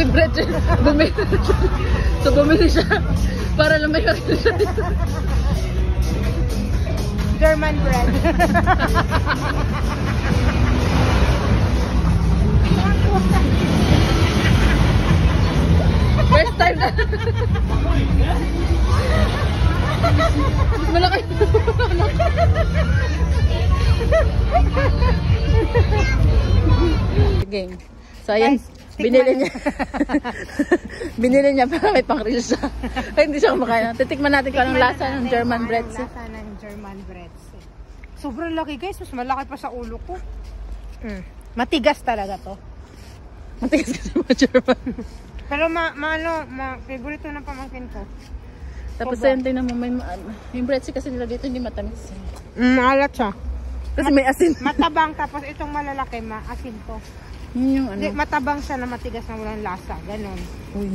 liquid bread. Bumili siya. Para lang may karito siya dito. German bread. First time na. Malaki. Game. So ayan, binili niya. Binili niya para may pang-reel siya. Ay, hindi siya kumakain. Titikman natin kung anong lasa ng German breads. Lasa ng German breads. Sobrang laki guys, mas malaki pa sa ulo ko. Matigas talaga to. Matigas kasi mga German. Pero favorito ng pamangkin ko. Tapos ayun, tingnan mo, yung breads kasi nila dito hindi matamis. Maalat siya. Kasi may asin. Matabang, tapos itong malalaki, maasin to. Yun yung ano. Hindi, matabang siya na matigas na walang lasa. Ganon. Uy.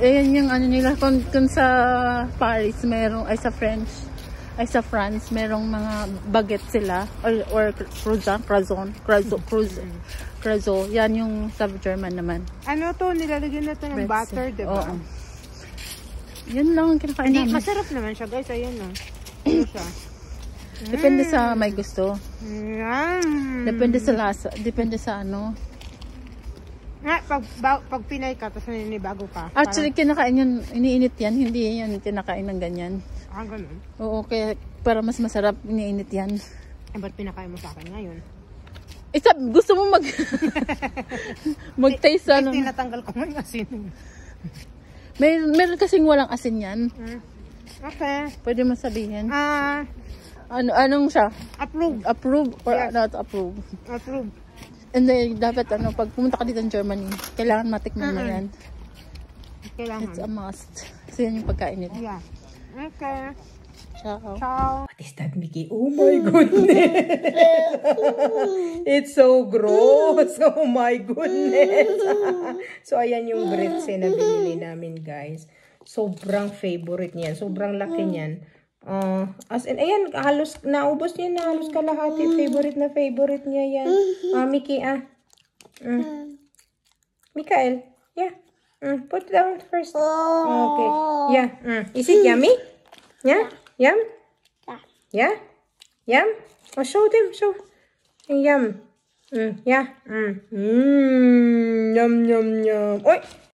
Ayan yung ano nila. Kung sa Paris, merong, ay sa France, merong mga baguette sila. Or croissant. Yan yung sa German naman. Ano to? Nilalagyan na to ng butter, diba? Oo. Yan lang ang kinakain namin. Masarap naman siya, guys. Ayan o. Ano siya? Depende sa may gusto. Depende sa lasa. Depende sa ano. Pag pinay ka, tapos naninibago ka. Actually, kinakain yan. Iniinit yan. Hindi yan kinakain ng ganyan. Ganun? Oo, kaya para mas masarap, iniinit yan. Ba't pinakain mo sa akin ngayon? Gusto mo mag-taste ano? Tinatanggal ko ng asin. Meron kasing walang asin yan. Okay. Pwede mo sabihin. Anong siya? Approve. Approve or Yes. not approve? Approve. And then, dapat pag pumunta ka dito ng Germany, kailangan matikman mo yan. Kailangan. It's a must. Kasi yan yung pagkain nila. Yeah. Okay. Ciao. Ciao. What is that, Mickey? Oh my goodness. It's so gross. Oh my goodness. So, ayan yung grits na binili namin, guys. Sobrang favorite niyan. Sobrang laki niyan. As in, ayan, halos naubos niya na. Halos kalahati. Favorite niya yan. Mickey, Mikael, yeah. Put it down first. Okay. Yeah. Is it yummy? Yeah? Yum? Yeah? Yum? Oh, show them. Show. Yum. Yeah. Yum, yum, yum. Oy!